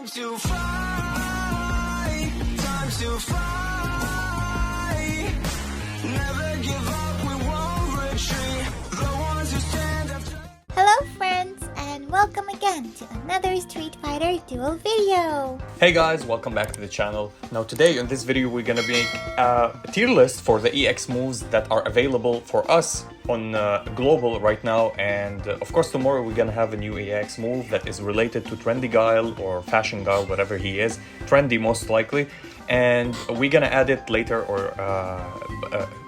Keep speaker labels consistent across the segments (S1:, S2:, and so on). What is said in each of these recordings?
S1: Time to fly, time to fly. Never give up, we won't retreat. The ones who stand after.
S2: Hello friends, and welcome again to another Street Fighter Duel video.
S3: Hey guys, welcome back to the channel. Now today in this video we're gonna make a tier list for the EX moves that are available for us on global right now, and of course tomorrow we're gonna have a new EX move that is related to Trendy Guile or Fashion Guile, whatever he is, trendy most likely, and we're gonna add it later or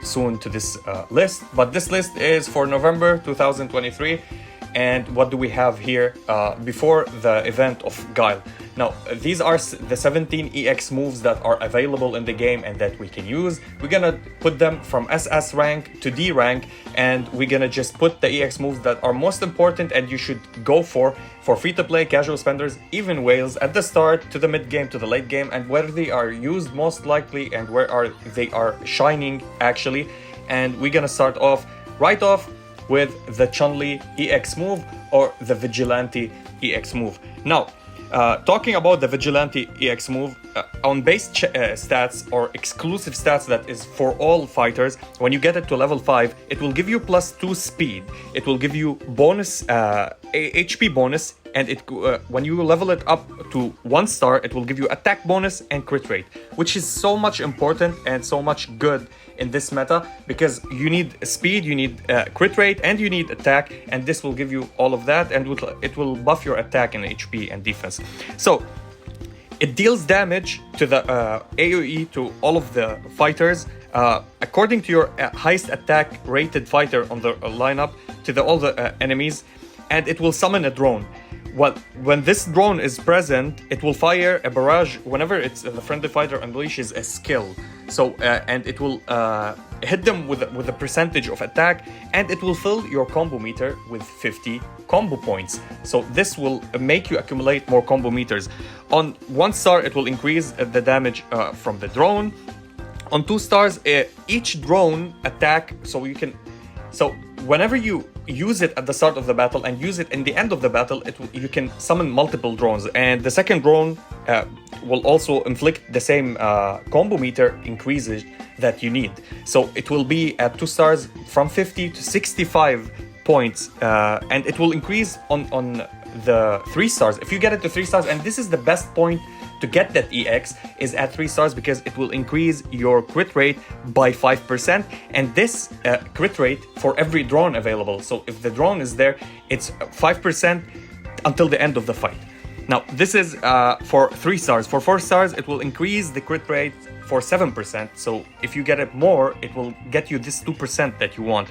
S3: soon to this list. But this list is for November 2023. And what do we have here before the event of Guile? Now, these are the 17 EX moves that are available in the game and that we can use. We're gonna put them from SS rank to D rank, and we're gonna just put the EX moves that are most important and you should go for free-to-play, casual spenders, even whales, at the start, to the mid-game, to the late game, and where they are used most likely and where they are shining actually. And we're gonna start off right off with the Chun-Li EX move or the Vigilante EX move. Now, talking about the Vigilante EX move, on base stats or exclusive stats that is for all fighters, when you get it to level 5, it will give you +2 speed. It will give you bonus HP bonus, and when you level it up to 1 star, it will give you attack bonus and crit rate, which is so much important and so much good in this meta, because you need speed, you need crit rate, and you need attack, and this will give you all of that, and it will buff your attack and HP and defense. So it deals damage to the AoE to all of the fighters according to your highest attack rated fighter on the lineup to all the enemies, and it will summon a drone. When this drone is present, it will fire a barrage whenever it's the friendly fighter unleashes a skill. So and it will hit them with a percentage of attack, and it will fill your combo meter with 50 combo points. So this will make you accumulate more combo meters. On 1 star, it will increase the damage from the drone. On 2 stars, each drone attack, so whenever you use it at the start of the battle and use it in the end of the battle, you can summon multiple drones, and the second drone will also inflict the same combo meter increases that you need. So it will be at 2 stars from 50 to 65 points, and it will increase on the 3 stars. If you get it to 3 stars, and this is the best point to get that EX, is at 3 stars, because it will increase your crit rate by 5%, and this crit rate for every drone available. So if the drone is there, it's 5% until the end of the fight. Now this is for 3 stars. For 4 stars, it will increase the crit rate for 7%. So if you get it more, it will get you this 2% that you want.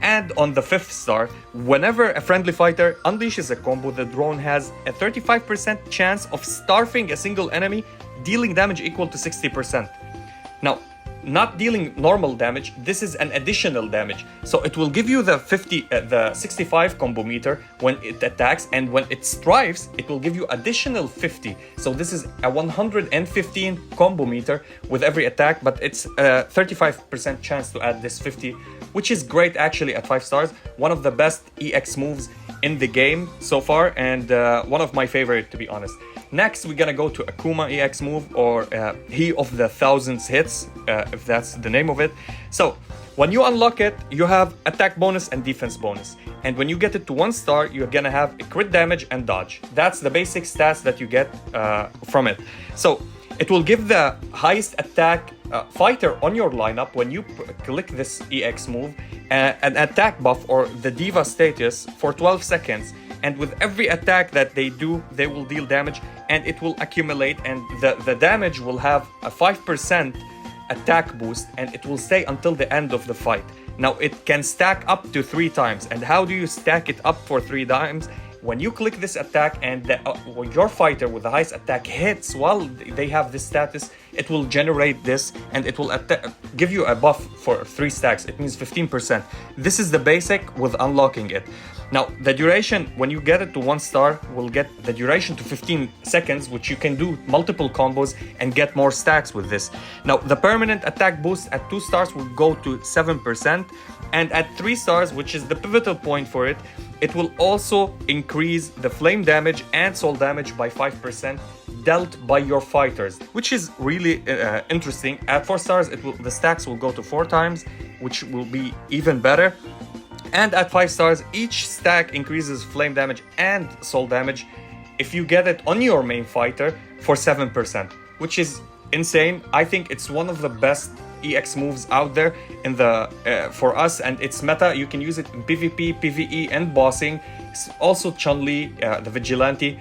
S3: And on the 5th star, whenever a friendly fighter unleashes a combo, the drone has a 35% chance of starving a single enemy, dealing damage equal to 60%. Now, not dealing normal damage, this is an additional damage. So it will give you the 65 combo meter when it attacks, and when it strives, it will give you additional 50. So this is a 115 combo meter with every attack, but it's a 35% chance to add this 50, which is great actually at 5 stars. One of the best EX moves in the game so far, and one of my favorite, to be honest. Next, we're gonna go to Akuma EX move, or He of the Thousands Hits, if that's the name of it. So when you unlock it, you have attack bonus and defense bonus. And when you get it to 1 star, you're gonna have a crit damage and dodge. That's the basic stats that you get from it. So it will give the highest attack fighter on your lineup, when you click this EX move, an attack buff or the Diva status for 12 seconds. And with every attack that they do, they will deal damage, and it will accumulate, and the damage will have a 5% attack boost, and it will stay until the end of the fight. Now it can stack up to 3 times. And how do you stack it up for 3 times? When you click this attack and your fighter with the highest attack hits while they have this status, it will generate this, and it will give you a buff for 3 stacks. It means 15%. This is the basic with unlocking it. Now, the duration, when you get it to 1 star, will get the duration to 15 seconds, which you can do multiple combos and get more stacks with this. Now, the permanent attack boost at 2 stars will go to 7%, and at 3 stars, which is the pivotal point for it, it will also increase the flame damage and soul damage by 5%, dealt by your fighters, which is really interesting. At 4 stars, the stacks will go to 4 times, which will be even better. And at 5 stars, each stack increases flame damage and soul damage if you get it on your main fighter for 7%, which is insane. I think it's one of the best EX moves out there in the for us, and it's meta. You can use it in PvP, PvE, and bossing. It's also Chun-Li, the Vigilante,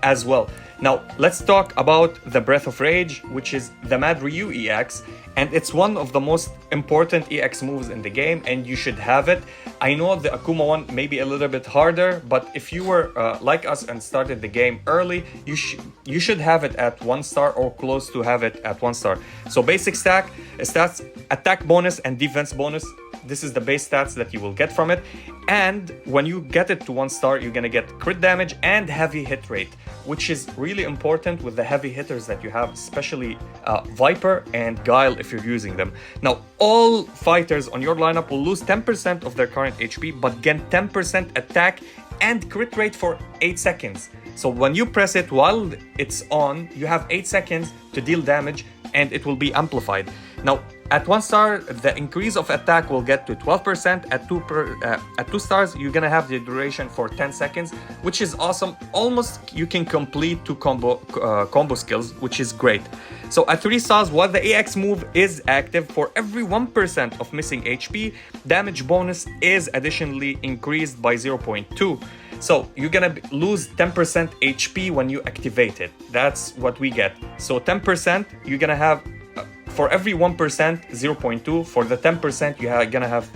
S3: as well. Now, let's talk about the Breath of Rage, which is the Mad Ryu EX, and it's one of the most important EX moves in the game, and you should have it. I know the Akuma one may be a little bit harder, but if you were like us and started the game early, you should have it at 1 star or close to have it at 1 star. So basic stack, stats, attack bonus and defense bonus. This is the base stats that you will get from it. And when you get it to 1 star, you're gonna get crit damage and heavy hit rate, which is really important with the heavy hitters that you have, especially Viper and Guile if you're using them. Now, all fighters on your lineup will lose 10% of their current HP, but gain 10% attack and crit rate for 8 seconds. So when you press it while it's on, you have 8 seconds to deal damage and it will be amplified. Now, at 1 star, the increase of attack will get to 12%. At 2 stars, you're gonna have the duration for 10 seconds, which is awesome. Almost you can complete 2 combo skills, which is great. So at 3 stars, while the EX move is active, for every 1% of missing HP, damage bonus is additionally increased by 0.2. So you're gonna lose 10% HP when you activate it. That's what we get. So 10%, you're gonna have for every 1%, 0.2. For the 10%, you're gonna have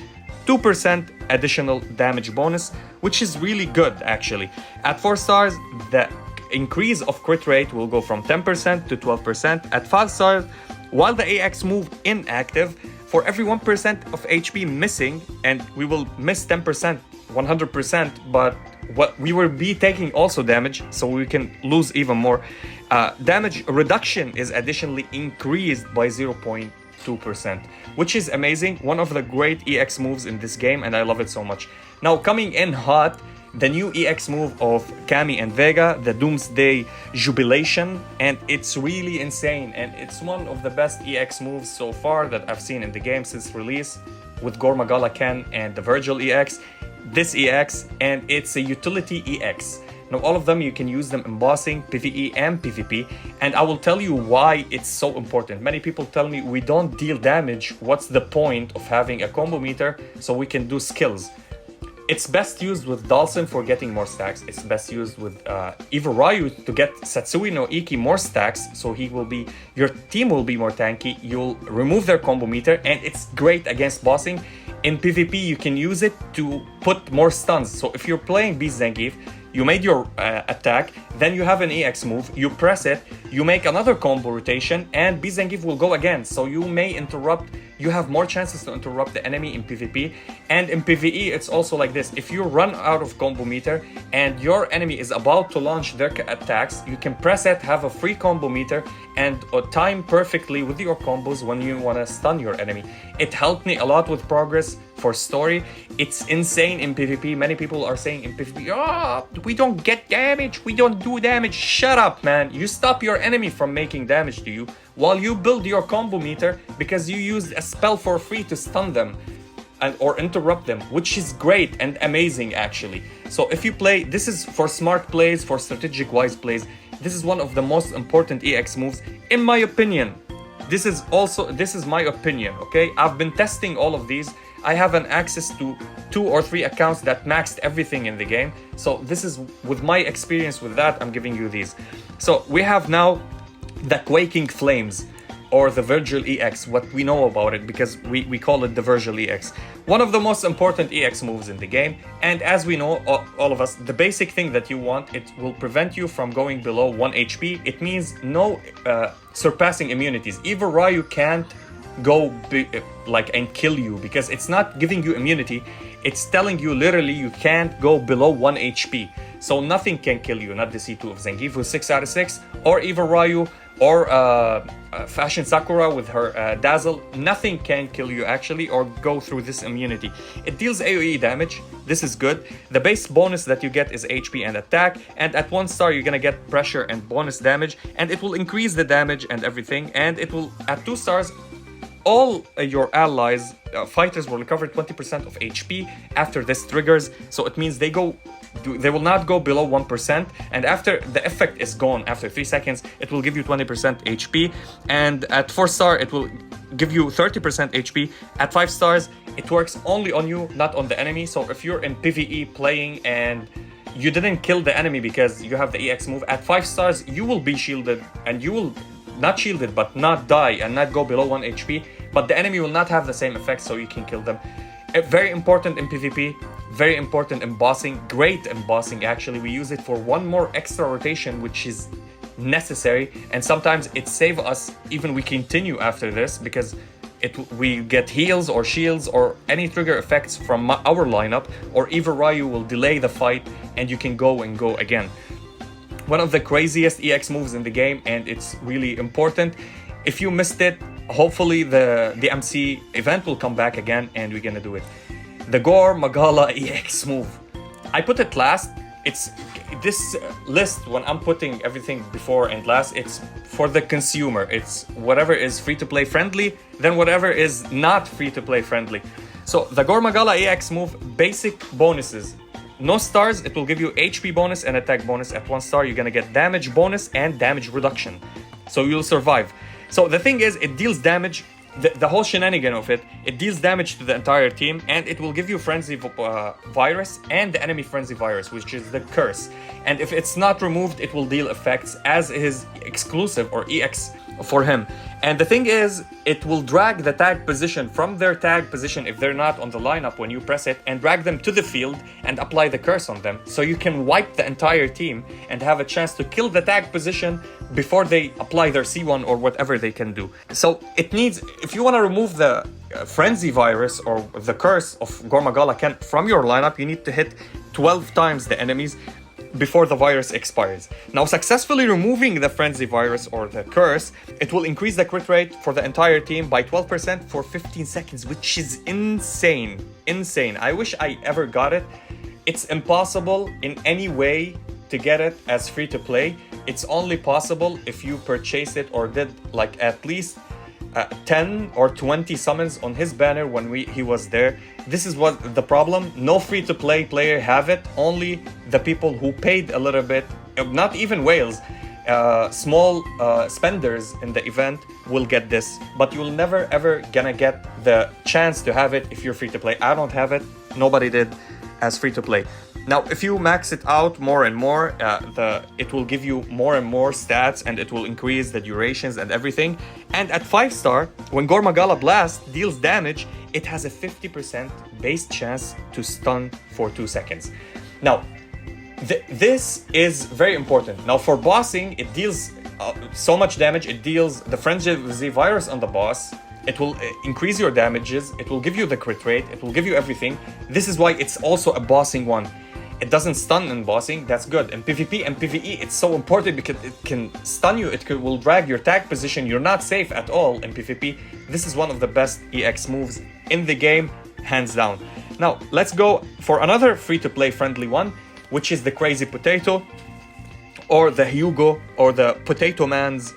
S3: 2% additional damage bonus, which is really good actually. At 4 stars, the increase of crit rate will go from 10% to 12%. At 5 stars, while the AX move inactive, for every 1% of HP missing, and we will miss 10%, 100%, but what we will be taking also damage, so we can lose even more. Damage reduction is additionally increased by 0.2%, which is amazing. One of the great EX moves in this game, and I love it so much. Now, coming in hot, the new EX move of Kami and Vega, the Doomsday Jubilation, and it's really insane, and it's one of the best EX moves so far that I've seen in the game since release, with Gormagala Ken and the Virgil EX, this EX, and it's a utility EX. Now, all of them, you can use them in bossing, PvE, and PvP, and I will tell you why it's so important. Many people tell me, we don't deal damage, what's the point of having a combo meter so we can do skills? It's best used with Dalsim for getting more stacks. It's best used with Eva Ryu to get Satsui no Iki more stacks, so your team will be more tanky. You'll remove their combo meter, and it's great against bossing. In PvP, you can use it to put more stuns. So if you're playing Beast Zangief, you made your attack, then you have an EX move, you press it, you make another combo rotation, and Beast Zangief will go again. So you may interrupt, you have more chances to interrupt the enemy in PvP. And in PvE, it's also like this. If you run out of combo meter and your enemy is about to launch their attacks, you can press it, have a free combo meter, and time perfectly with your combos when you want to stun your enemy. It helped me a lot with progress for story. It's insane in PvP. Many people are saying in PvP, oh, we don't get damage, we don't do damage. Shut up, man. You stop your enemy from making damage to you while you build your combo meter because you used a spell for free to stun them or interrupt them, which is great and amazing actually. So if you play, this is for smart plays, for strategic wise plays, this is one of the most important EX moves in my opinion. This is my opinion, okay? I've been testing all of these. I have an access to 2 or 3 accounts that maxed everything in the game. So this is with my experience with that, I'm giving you these. So we have now the Quaking Flames, or the Virgil EX, what we know about it, because we call it the Virgil EX. One of the most important EX moves in the game, and as we know, all of us, the basic thing that you want, it will prevent you from going below 1 HP. It means no surpassing immunities. Eva Ryu can't go and kill you, because it's not giving you immunity, it's telling you literally you can't go below 1 HP. So nothing can kill you, not the C2 of Zangief with 6 out of 6, or Eva Ryu or Fashion Sakura with her Dazzle, nothing can kill you actually or go through this immunity. It deals AoE damage, this is good. The base bonus that you get is HP and attack, and at 1 star you're gonna get pressure and bonus damage, and it will increase the damage and everything, and it will, at 2 stars, all your allies, fighters will recover 20% of HP after this triggers, so it means they will not go below 1%, and after the effect is gone after 3 seconds, it will give you 20% HP, and at 4 star it will give you 30% HP. At 5 stars it works only on you, not on the enemy, so if you're in PvE playing and you didn't kill the enemy because you have the EX move, at 5 stars you will be shielded, and you will not shielded but not die and not go below 1 HP, but the enemy will not have the same effect, so you can kill them. Very important in PvP, very important in bossing, great in bossing actually. We use it for one more extra rotation which is necessary, and sometimes it saves us even we continue after this because we get heals or shields or any trigger effects from our lineup, or even Ryu will delay the fight and you can go and go again. One of the craziest EX moves in the game, and it's really important. If you missed it, hopefully the MC event will come back again and we're gonna do it. The Gore Magala EX move. I put it last. It's this list, when I'm putting everything before and last, it's for the consumer. It's whatever is free-to-play friendly, then whatever is not free-to-play friendly. So the Gore Magala EX move, basic bonuses. No stars, it will give you HP bonus and attack bonus. At 1 star, you're gonna get damage bonus and damage reduction. So you'll survive. So the thing is, it deals damage, the whole shenanigan of it, it deals damage to the entire team, and it will give you Frenzy Virus and the enemy Frenzy Virus, which is the curse. And if it's not removed, it will deal effects as his exclusive or EX for him. And the thing is, it will drag the tag position from their tag position if they're not on the lineup when you press it, and drag them to the field and apply the curse on them, so you can wipe the entire team and have a chance to kill the tag position before they apply their C1 or whatever they can do. So it needs, if you want to remove the Frenzy Virus or the curse of Gore Magala from your lineup, you need to hit 12 times the enemies before the virus expires. Now, successfully removing the Frenzy Virus or the curse, it will increase the crit rate for the entire team by 12% for 15 seconds, which is insane. Insane. I wish I ever got it. It's impossible in any way to get it as free to play. It's only possible if you purchase it or did like at least 10 or 20 summons on his banner when he was there. This is what the problem. No free-to-play player have it. Only the people who paid a little bit, not even whales, small spenders in the event will get this. But you'll never ever gonna get the chance to have it if you're free-to-play. I don't have it. Nobody did as free-to-play. Now, if you max it out more and more, it will give you more and more stats, and it will increase the durations and everything. And at 5 star, when Gore Magala Blast deals damage, it has a 50% base chance to stun for 2 seconds. Now, this is very important. Now, for bossing, it deals so much damage. It deals the Frenzy Virus on the boss. It will increase your damages. It will give you the crit rate. It will give you everything. This is why it's also a bossing one. It doesn't stun in bossing, that's good. In PvP and PvE, it's so important because it can stun you, will drag your tag position, you're not safe at all in PvP. This is one of the best EX moves in the game, hands down. Now, let's go for another free-to-play friendly one, which is the Crazy Potato, or the Hugo, or the Potato Man's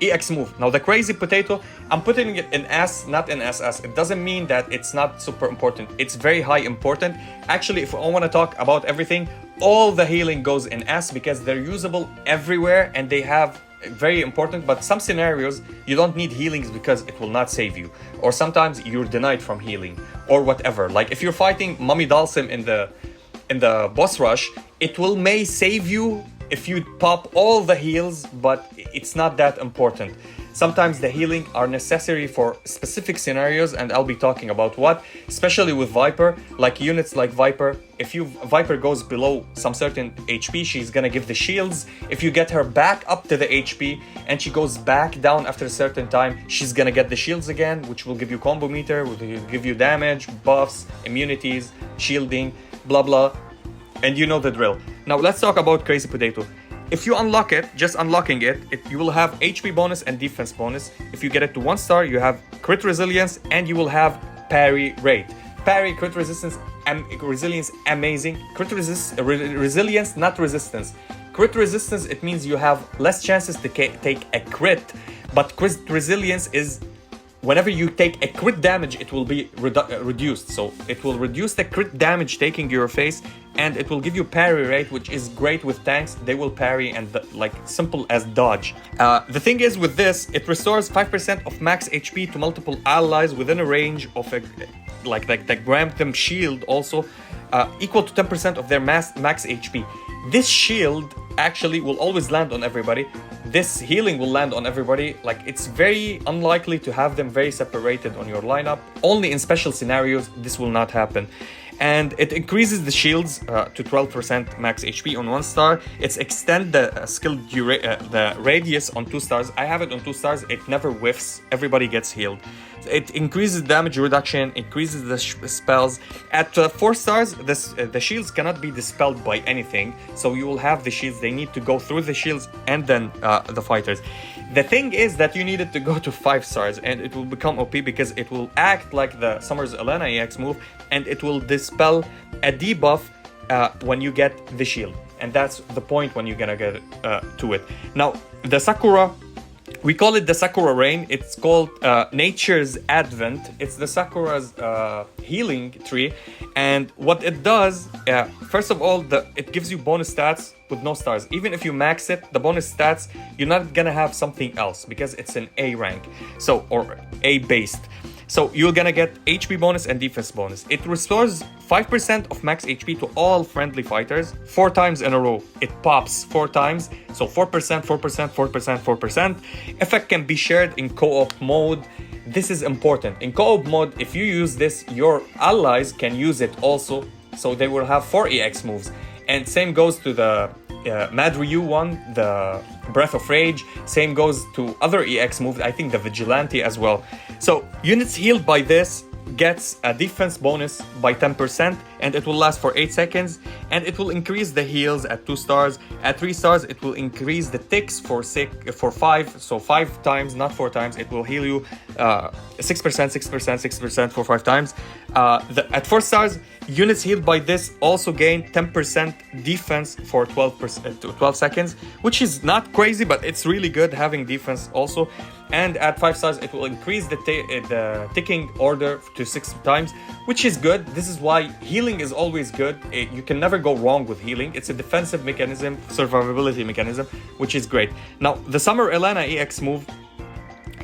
S3: EX move. Now, the Crazy Potato, I'm putting it in S, not in SS. It doesn't mean that it's not super important. It's very high important. Actually, if I want to talk about everything, all the healing goes in S because they're usable everywhere and they have very important, but some scenarios you don't need healings because it will not save you. Or sometimes you're denied from healing or whatever. Like if you're fighting Mummy Dalsim in the boss rush, it may save you if you pop all the heals, but it's not that important. Sometimes the healing are necessary for specific scenarios, and I'll be talking about what, especially with Viper, like units like Viper. If Viper goes below some certain HP, she's gonna give the shields. If you get her back up to the HP and she goes back down after a certain time, she's gonna get the shields again, which will give you combo meter, will give you damage, buffs, immunities, shielding, blah blah. And you know the drill. Now let's talk about Crazy Potato. if you unlock it, just unlocking it, you will have HP bonus and defense bonus. If you get it to 1 star, you have crit resilience and you will have parry rate. Parry, crit resistance, resilience, amazing. Crit resilience, not resistance. Crit resistance, it means you have less chances to take a crit, but crit resilience is whenever you take a crit damage, it will be reduced. So it will reduce the crit damage taking to your face, and it will give you parry rate, which is great with tanks. They will parry and like simple as dodge. The thing is with this, it restores 5% of max HP to multiple allies within a range of like the grant them shield also, equal to 10% of their max HP. This shield actually will always land on everybody. This healing will land on everybody. Like, it's very unlikely to have them very separated on your lineup. Only in special scenarios this will not happen. And it increases the shields to 12% max HP on 1 star. It's extend the skill the radius on 2 stars. I have it on 2 stars. It never whiffs. Everybody gets healed. It increases damage reduction, increases the spells. At 4 stars, the shields cannot be dispelled by anything. So you will have the shields. They need to go through the shields and then the fighters. The thing is that you need it to go to 5 stars, and it will become OP because it will act like the Summer's Elena EX move, and it will dispel a debuff when you get the shield. And that's the point when you're gonna get to it. Now, the Sakura, we call it the Sakura Rain. It's called Nature's Advent. It's the Sakura's healing tree. And what it does, first of all, it gives you bonus stats with no stars. Even if you max it, the bonus stats, you're not gonna have something else because it's an A rank, so, or A based. So you're gonna get HP bonus and defense bonus. It restores 5% of max HP to all friendly fighters 4 times in a row. It pops 4 times, so 4%, 4%, 4%, 4%. Effect can be shared in co-op mode. This is important. In co-op mode, if you use this, your allies can use it also, so they will have 4 EX moves. And same goes to the Mad Ryu one, the Breath of Rage. Same goes to other EX moves, I think the Vigilante as well. So units healed by this gets a defense bonus by 10%, and it will last for 8 seconds, and it will increase the heals at 2 stars. At 3 stars, it will increase the ticks for 5, so 5 times, not 4 times. It will heal you 6%, 6%, 6% for 5 times. At 4 stars, units healed by this also gain 10% defense for 12 seconds, which is not crazy, but it's really good having defense also. And at 5 stars, it will increase the ticking order to 6 times, which is good. This is why healing is always good. You can never go wrong with healing. It's a defensive mechanism, survivability mechanism, which is great. Now, the Summer Elena EX move,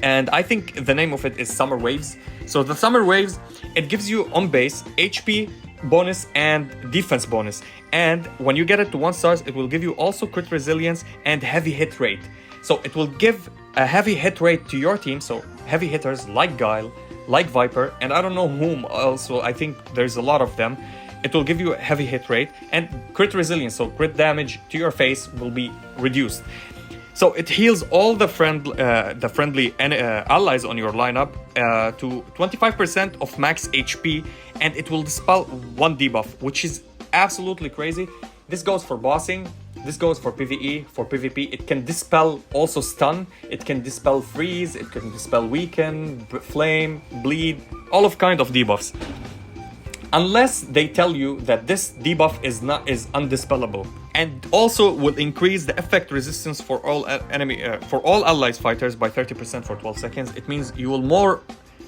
S3: and I think the name of it is Summer Waves. So the Summer Waves, it gives you on base HP bonus and defense bonus. And when you get it to 1 stars, it will give you also crit resilience and heavy hit rate. So it will give a heavy hit rate to your team. So heavy hitters like Guile, like Viper, and I don't know whom also. I think there's a lot of them. It will give you a heavy hit rate and crit resilience. So crit damage to your face will be reduced. So it heals all the friendly allies on your lineup to 25% of max HP, and it will dispel 1 debuff, which is absolutely crazy. This goes for bossing, this goes for PvE, for PvP. It can dispel also stun, it can dispel freeze, it can dispel weaken, flame, bleed, all of kind of debuffs. Unless they tell you that this debuff is undispellable, and also will increase the effect resistance for all allies fighters by 30% for 12 seconds. It means you will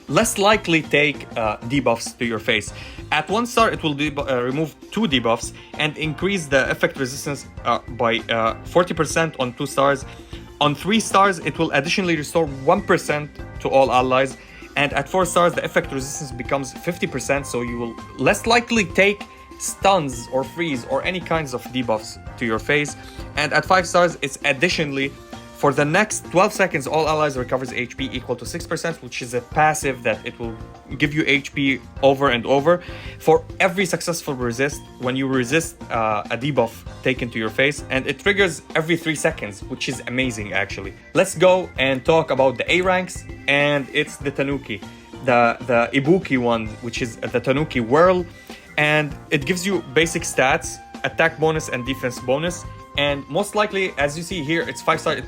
S3: less likely take debuffs to your face. At 1 star, it will remove 2 debuffs and increase the effect resistance by 40% on 2 stars. On 3 stars, it will additionally restore 1% to all allies. And at 4 stars, the effect resistance becomes 50%, so you will less likely take stuns or freeze or any kinds of debuffs to your face. And at 5 stars, it's additionally, for the next 12 seconds, all allies recovers HP equal to 6%, which is a passive that it will give you HP over and over. For every successful resist, when you resist a debuff taken to your face, and it triggers every 3 seconds, which is amazing actually. Let's go and talk about the A ranks, and it's the Tanuki, the Ibuki one, which is the Tanuki Whirl, and it gives you basic stats, attack bonus and defense bonus. And most likely, as you see here, it's 5 stars.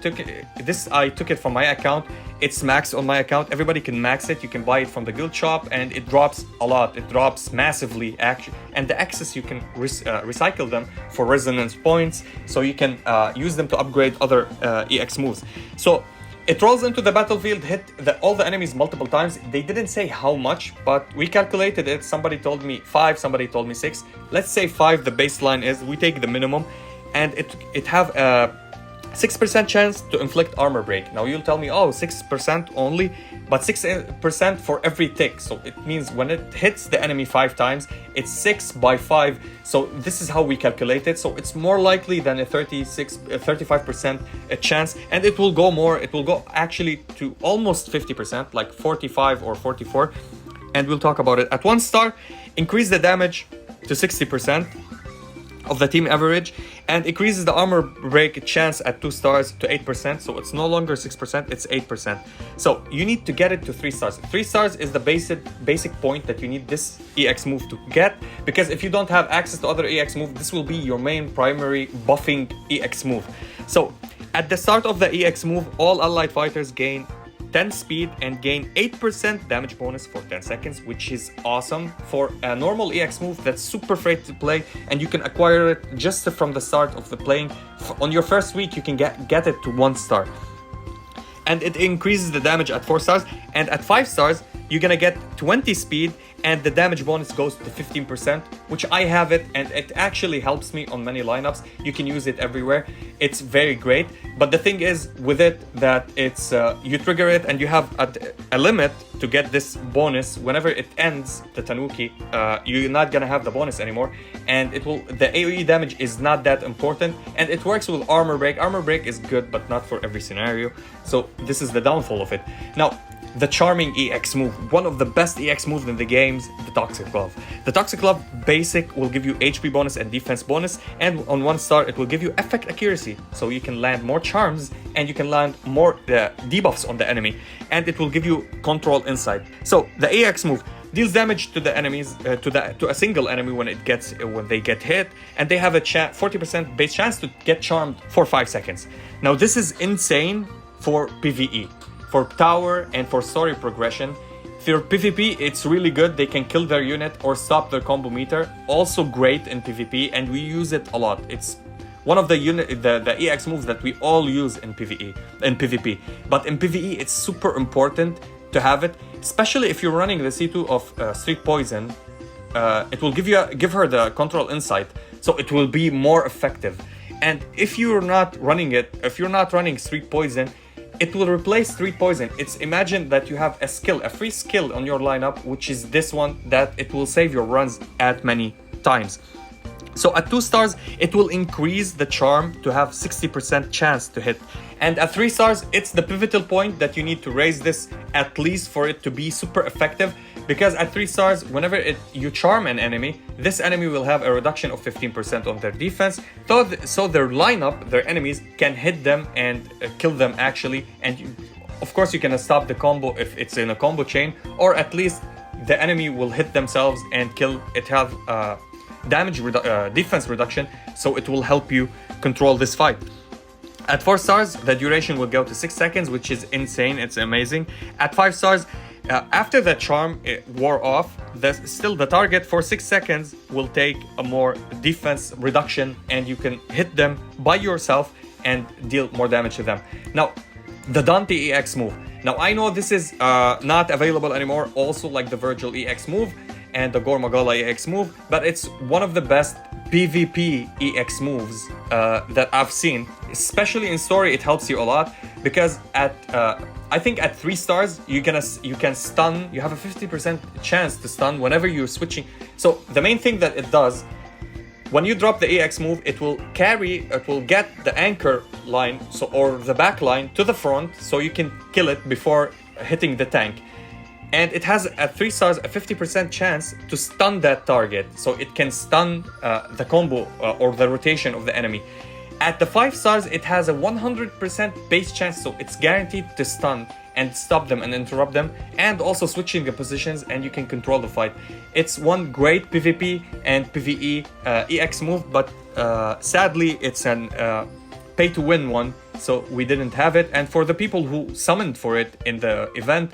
S3: I took it from my account. It's maxed on my account. Everybody can max it. You can buy it from the guild shop, and it drops a lot. It drops massively, actually. And the excess, you can recycle them for resonance points, so you can use them to upgrade other EX moves. So it rolls into the battlefield, hit all the enemies multiple times. They didn't say how much, but we calculated it. Somebody told me 5, somebody told me 6. Let's say 5, the baseline is. We take the minimum, and it have a 6% chance to inflict armor break. Now you'll tell me, oh, 6% only, but 6% for every tick. So it means when it hits the enemy 5 times, it's 6 by 5. So this is how we calculate it. So it's more likely than a 35% chance, and it will go more. It will go actually to almost 50%, like 45 or 44. And we'll talk about it. At 1 star, increase the damage to 60% of the team average, and increases the armor break chance at 2 stars to 8%. So it's no longer 6%, it's 8%. So you need to get it to 3 stars. 3 stars is the basic point that you need this EX move to get, because if you don't have access to other EX move, this will be your main primary buffing EX move. So at the start of the EX move, all allied fighters gain 10 speed and gain 8% damage bonus for 10 seconds, which is awesome for a normal EX move that's super free to play, and you can acquire it just from the start of the playing. On your first week, you can get it to 1 star. And it increases the damage at 4 stars, and at 5 stars, you're gonna get 20 speed, and the damage bonus goes to 15%, which I have it, and it actually helps me on many lineups. You can use it everywhere. It's very great. But the thing is with it that it's you trigger it, and you have a limit to get this bonus. Whenever it ends the Tanuki, you're not gonna have the bonus anymore, and the AoE damage is not that important, and it works with armor break. Armor break is good, but not for every scenario. So this is the downfall of it. Now, the charming EX move, one of the best EX moves in the games, the Toxic Glove. The Toxic Glove basic will give you HP bonus and defense bonus, and on 1 star it will give you effect accuracy, so you can land more charms and you can land more debuffs on the enemy, and it will give you control insight. So the EX move deals damage to the enemies, to a single enemy when they get hit, and they have a 40% base chance to get charmed for 5 seconds. Now this is insane for PvE. For tower and for story progression. For PvP, it's really good. They can kill their unit or stop their combo meter. Also great in PvP, and we use it a lot. It's one of the EX moves that we all use in PvP. But in PvE, it's super important to have it, especially if you're running the C2 of Street Poison. It will give her the control insight, so it will be more effective. And if you're not running Street Poison, it will replace Street Poison. Imagine that you have a free skill on your lineup, which is this one, that it will save your runs at many times. So at 2 stars, it will increase the charm to have 60% chance to hit. And at 3 stars, it's the pivotal point that you need to raise this at least for it to be super effective. Because at 3 stars, whenever you charm an enemy, this enemy will have a reduction of 15% on their defense. So their lineup, their enemies, can hit them and kill them actually. And of course, you can stop the combo if it's in a combo chain, or at least the enemy will hit themselves and kill. It have defense reduction, so it will help you control this fight. At 4 stars, the duration will go to 6 seconds, which is insane. It's amazing. At 5 stars, after the charm wore off, still the target for 6 seconds will take a more defense reduction, and you can hit them by yourself and deal more damage to them. Now, the Dante EX move. Now, I know this is not available anymore, also like the Virgil EX move and the Gormagala EX move, but it's one of the best PvP EX moves that I've seen. Especially in story, it helps you a lot, because I think at 3 stars you can stun. You have a 50% chance to stun whenever you're switching. So the main thing that it does, when you drop the EX move, it will get the anchor line, or the back line to the front, so you can kill it before hitting the tank. And it has at 3 stars a 50% chance to stun that target, so it can stun the combo or the rotation of the enemy. At the 5 stars, it has a 100% base chance, so it's guaranteed to stun and stop them and interrupt them, and also switching the positions, and you can control the fight. It's one great PvP and PvE EX move, but sadly it's an pay to win one, so we didn't have it. And for the people who summoned for it in the event,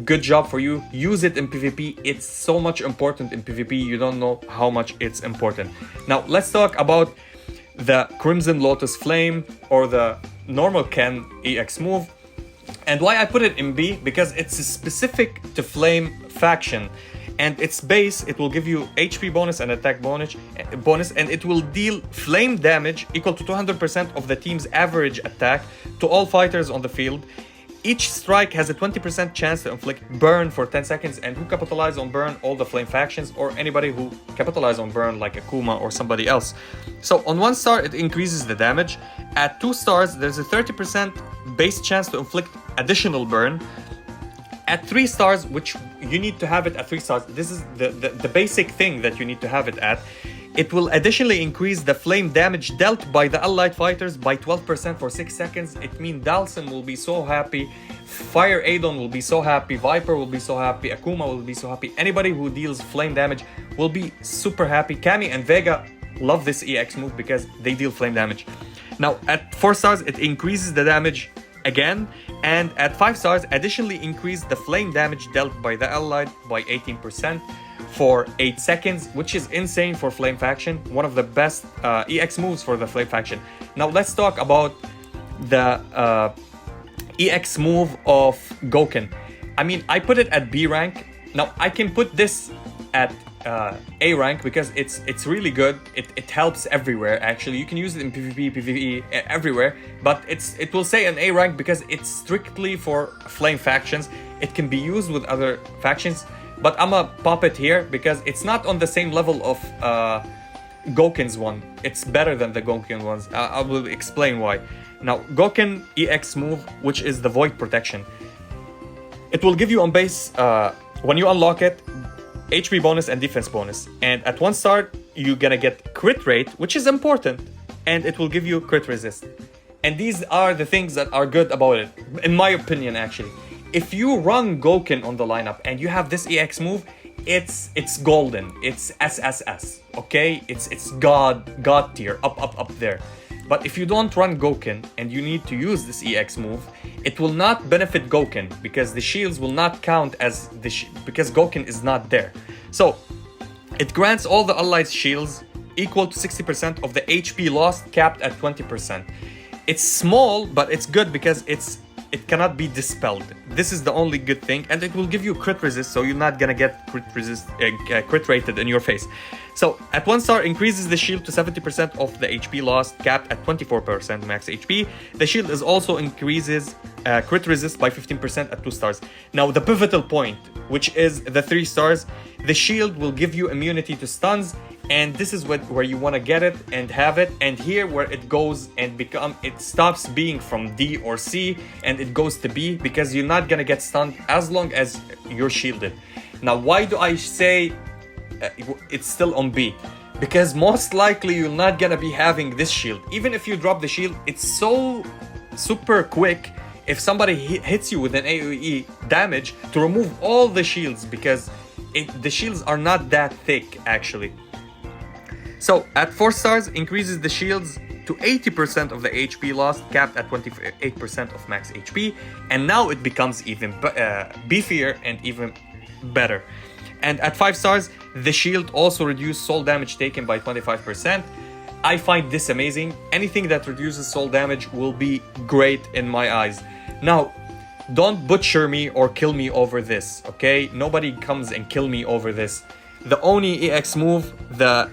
S3: good job for you. Use it in PvP. It's so much important in PvP, you don't know how much it's important. Now let's talk about the Crimson Lotus Flame, or the normal Ken EX move. And why I put it in B, because it's specific to Flame faction. And its base, it will give you HP bonus and attack bonus, and it will deal flame damage equal to 200% of the team's average attack to all fighters on the field. Each strike has a 20% chance to inflict burn for 10 seconds, and who capitalize on burn? All the flame factions, or anybody who capitalize on burn like Akuma or somebody else. So on 1 star, it increases the damage. At 2 stars, there's a 30% base chance to inflict additional burn. At 3 stars, which you need to have it at 3 stars, this is the basic thing that you need to have it at. It will additionally increase the flame damage dealt by the allied fighters by 12% for 6 seconds. It means Dalsin will be so happy, Fire Adon will be so happy, Viper will be so happy, Akuma will be so happy. Anybody who deals flame damage will be super happy. Kami and Vega love this EX move because they deal flame damage. Now at 4 stars, it increases the damage again, and at 5 stars, additionally increase the flame damage dealt by the allied by 18% for 8 seconds, which is insane for Flame faction. One of the best EX moves for the Flame faction. Now let's talk about the EX move of Gouken. I mean, I put it at B rank. Now I can put this at A rank because it's really good. It helps everywhere. Actually, you can use it in PvP, PvE, everywhere. But it will say an A rank because it's strictly for Flame factions. It can be used with other factions, but I'm gonna pop it here because it's not on the same level of Gouken's one. It's better than the Gouken ones. I will explain why. Now, Gouken EX move, which is the Void Protection. It will give you on base, when you unlock it, HP bonus and defense bonus. And at 1 star, you're gonna get crit rate, which is important. And it will give you crit resist. And these are the things that are good about it, in my opinion, actually. If you run Gouken on the lineup and you have this EX move, it's golden. It's SSS, okay? It's God tier, up there. But if you don't run Gouken and you need to use this EX move, it will not benefit Gouken because the shields will not count as because Gouken is not there. So it grants all the allied shields equal to 60% of the HP lost, capped at 20%. It's small, but it's good because it cannot be dispelled. This is the only good thing, and it will give you crit resist, so you're not gonna get crit rated in your face. So at 1 star, increases the shield to 70% of the HP lost, capped at 24% max HP. The shield is also increases crit resist by 15% at 2 stars. Now the pivotal point, which is the 3 stars, the shield will give you immunity to stuns, and this is where you want to get it and have it. And here where it goes and it stops being from D or C and it goes to B, because you're not gonna get stunned as long as you're shielded. Now why do I say it's still on B? Because most likely you're not gonna be having this shield. Even if you drop the shield, it's so super quick if somebody hits you with an AoE damage to remove all the shields, because the shields are not that thick actually. So at 4 stars, increases the shields to 80% of the HP lost, capped at 28% of max HP. And now it becomes even beefier and even better. And at 5 stars, the shield also reduces soul damage taken by 25%. I find this amazing. Anything that reduces soul damage will be great in my eyes. Now, don't butcher me or kill me over this, okay? Nobody comes and kill me over this. The Oni EX move, the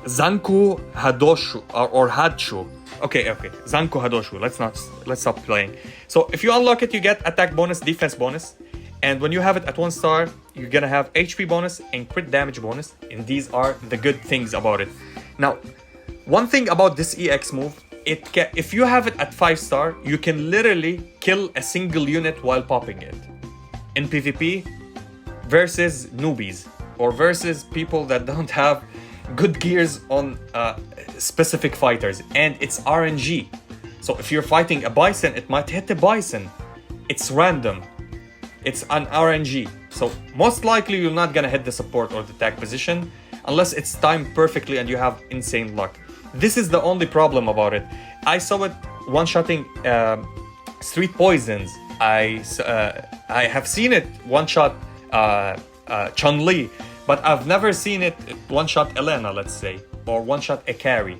S3: Zanku Hadoshu or Hadshu. Okay, Zanku Hadoshu. Let's stop playing. So if you unlock it, you get attack bonus, defense bonus. And when you have it at 1 star, you're gonna have HP bonus and crit damage bonus. And these are the good things about it. Now, one thing about this EX move, if you have it at 5 star, you can literally kill a single unit while popping it. In PvP versus newbies, or versus people that don't have good gears on specific fighters, and it's RNG. So if you're fighting a Bison, it might hit the Bison. It's random. It's an RNG. So most likely you're not gonna hit the support or the tag position unless it's timed perfectly and you have insane luck. This is the only problem about it. I saw it one-shotting Street Poisons. I have seen it one-shot Chun-Li, but I've never seen it one-shot Elena, let's say, or one-shot Ikari.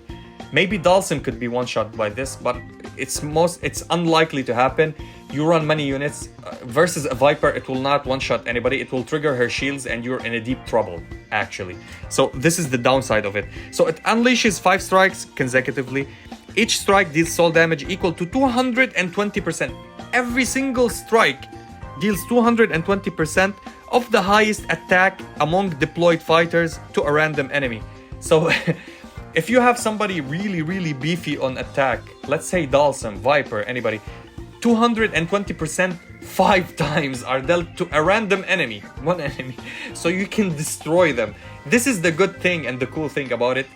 S3: Maybe Dalsim could be one-shot by this, but it's unlikely to happen. You run many units versus a Viper, it will not one-shot anybody. It will trigger her shields and you're in a deep trouble, actually. So this is the downside of it. So it unleashes 5 strikes consecutively. Each strike deals soul damage equal to 220%. Every single strike deals 220% of the highest attack among deployed fighters to a random enemy. So if you have somebody really beefy on attack, let's say Dalsim, Viper, anybody, 220% 5 times are dealt to a random enemy, one enemy, so you can destroy them. This is the good thing and the cool thing about it,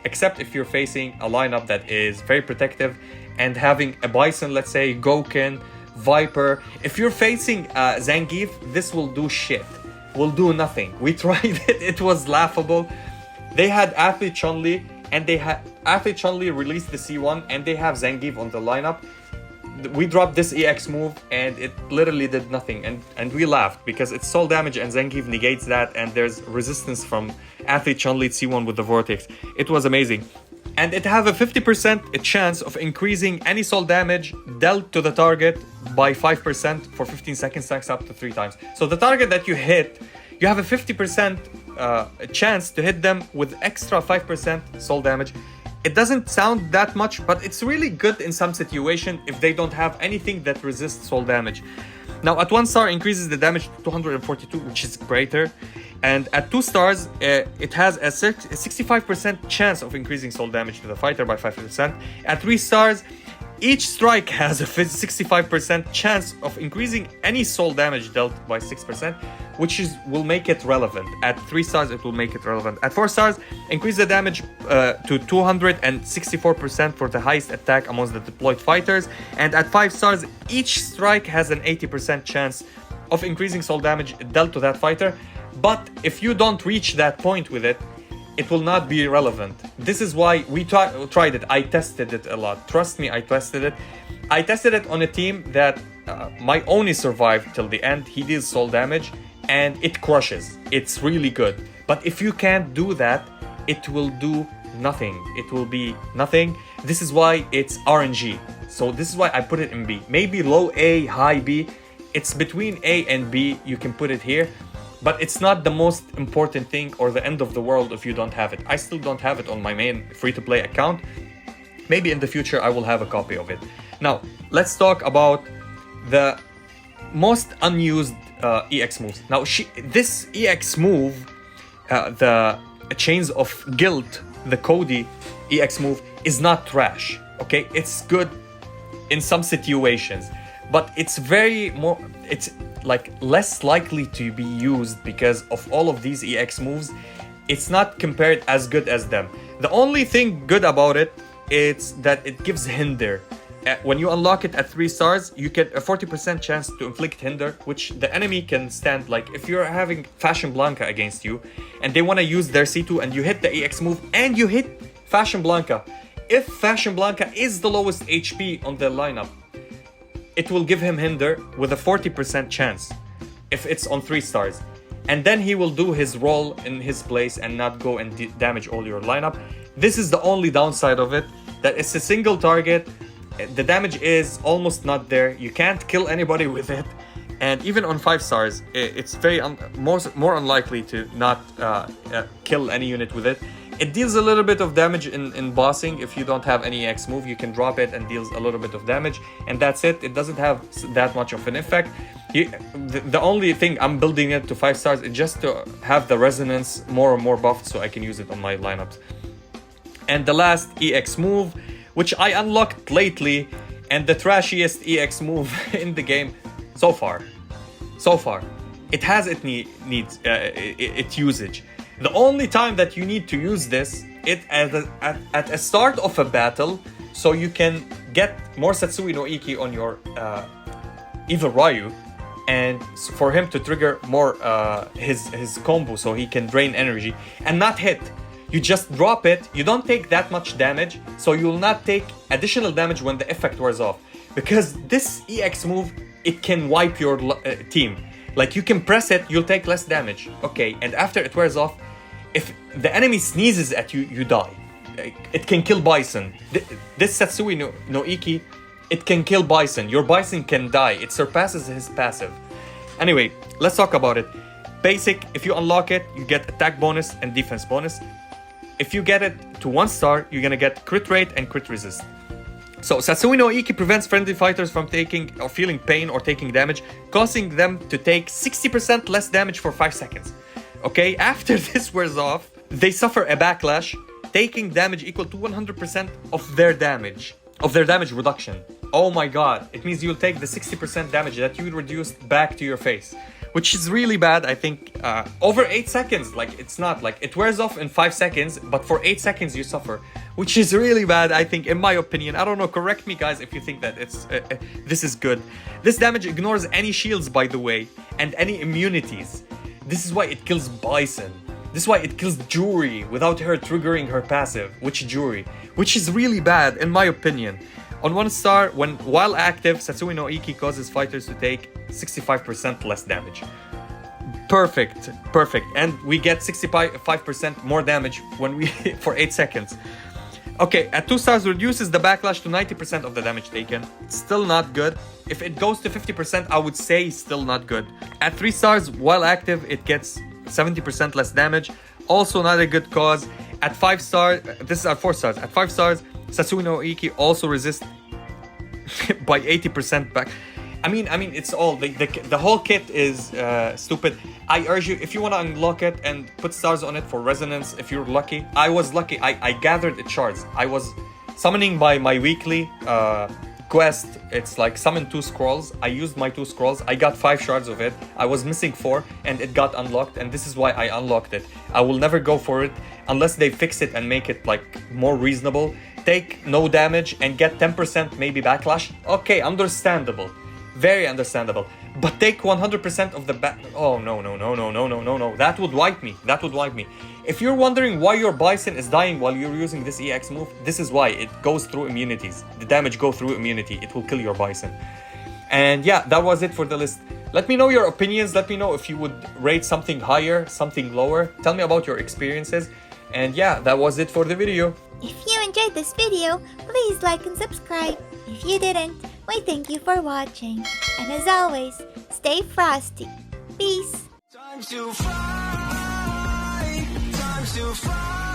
S3: except if you're facing a lineup that is very protective and having a Bison, let's say, Gouken, Viper. If you're facing Zangief, this will do shit, will do nothing. We tried it, it was laughable. They had Athlete Chun-Li, and they had Athlete Chun-Li released the C1, and they have Zangief on the lineup. We dropped this EX move and it literally did nothing, and we laughed because it's soul damage and Zangief negates that, and there's resistance from Athlete Chun-Li C1 with the Vortex. It was amazing. And it have a 50% chance of increasing any soul damage dealt to the target by 5% for 15 seconds, stacks up to 3 times. So the target that you hit, you have a 50% chance to hit them with extra 5% soul damage. It doesn't sound that much, but it's really good in some situation if they don't have anything that resists soul damage. Now at 1 star increases the damage to 242, which is greater. And at 2 stars, it has a 65% chance of increasing soul damage to the fighter by 5%. At 3 stars, each strike has a 65% chance of increasing any soul damage dealt by 6%, which will make it relevant. At 3 stars, it will make it relevant. At 4 stars, increase the damage to 264% for the highest attack amongst the deployed fighters. And at 5 stars, each strike has an 80% chance of increasing soul damage dealt to that fighter. But if you don't reach that point with it, it will not be relevant. This is why we tried it. I tested it a lot. Trust me, I tested it. I tested it on a team that my Oni survived till the end. He deals soul damage and it crushes. It's really good. But if you can't do that, it will do nothing. It will be nothing. This is why it's RNG. So this is why I put it in B. Maybe low A, high B. It's between A and B. You can put it here. But it's not the most important thing or the end of the world if you don't have it. I still don't have it on my main free-to-play account. Maybe in the future I will have a copy of it. Now, let's talk about the most unused EX moves. Now, this EX move, the Chains of Guilt, the Cody EX move, is not trash. Okay, it's good in some situations, but it's like less likely to be used because of all of these EX moves. It's not compared as good as them. The only thing good about it is that it gives hinder. When you unlock it at 3 stars, you get a 40% chance to inflict hinder, which the enemy can stand. Like if you're having Fashion Blanca against you and they want to use their C2 and you hit the EX move and you hit Fashion Blanca, if Fashion Blanca is the lowest HP on the lineup, it will give him hinder with a 40% chance if it's on 3 stars. And then he will do his role in his place and not go and damage all your lineup. This is the only downside of it, that it's a single target. The damage is almost not there. You can't kill anybody with it. And even on 5 stars, it's very more unlikely to not kill any unit with it. It deals a little bit of damage in bossing. If you don't have any EX move, you can drop it and deals a little bit of damage, and that's it. It doesn't have that much of an effect. The only thing I'm building it to 5 stars is just to have the resonance more and more buffed so I can use it on my lineups. And the last EX move, which I unlocked lately, and the trashiest EX move in the game so far. It has its usage. The only time that you need to use this is at a start of a battle, so you can get more Satsui no Iki on your Evil Ryu, and for him to trigger more his combo, so he can drain energy and not hit. You just drop it, you don't take that much damage, so you will not take additional damage when the effect wears off. Because this EX move, it can wipe your team. Like, you can press it, you'll take less damage. Okay, and after it wears off, if the enemy sneezes at you, you die. It can kill Bison. This Satsui no Iki, it can kill Bison. Your Bison can die. It surpasses his passive. Anyway, let's talk about it. Basic, if you unlock it, you get attack bonus and defense bonus. If you get it to 1 star, you're gonna get crit rate and crit resist. So Satsui no Iki prevents friendly fighters from taking or feeling pain or taking damage, causing them to take 60% less damage for 5 seconds. Okay, after this wears off, they suffer a backlash, taking damage equal to 100% of their damage reduction. Oh my god, it means you'll take the 60% damage that you reduced back to your face, which is really bad. I think over 8 seconds, like, it's not like it wears off in 5 seconds, but for 8 seconds you suffer, which is really bad, I think, in my opinion. I don't know, correct me guys if you think that it's this is good. This damage ignores any shields, by the way, and any immunities. This is why it kills Bison. This is why it kills Juri without her triggering her passive, which is really bad in my opinion. On 1 star, while active, Satsui no Iki causes fighters to take 65% less damage. Perfect. And we get 65% more damage when we for 8 seconds. Okay, at 2 stars, reduces the backlash to 90% of the damage taken. Still not good. If it goes to 50%, I would say still not good. At 3 stars, while active, it gets 70% less damage. Also not a good cause. At 5 stars, this is at 4 stars. At 5 stars, Satsui no Iki also resists by 80% back. I mean, it's all the whole kit is stupid. I urge you, if you want to unlock it and put stars on it for resonance, if you're lucky. I was lucky. I gathered it shards. I was summoning by my weekly quest. It's like summon 2 scrolls. I used my 2 scrolls. I got 5 shards of it. I was missing 4 and it got unlocked, and this is why I unlocked it. I will never go for it unless they fix it and make it like more reasonable. Take no damage and get 10% maybe backlash. Okay, understandable. Very understandable. But take 100% of the oh no. That would wipe me. If you're wondering why your Bison is dying while you're using this EX move, this is why. It goes through immunities. The damage goes through immunity. It will kill your Bison. And yeah, that was it for the list. Let me know your opinions. Let me know if you would rate something higher, something lower. Tell me about your experiences. And yeah, that was it for the video.
S2: If you enjoyed this video, please like and subscribe. If you didn't, we thank you for watching. And as always, stay frosty. Peace.
S1: Time to fly, time to fly.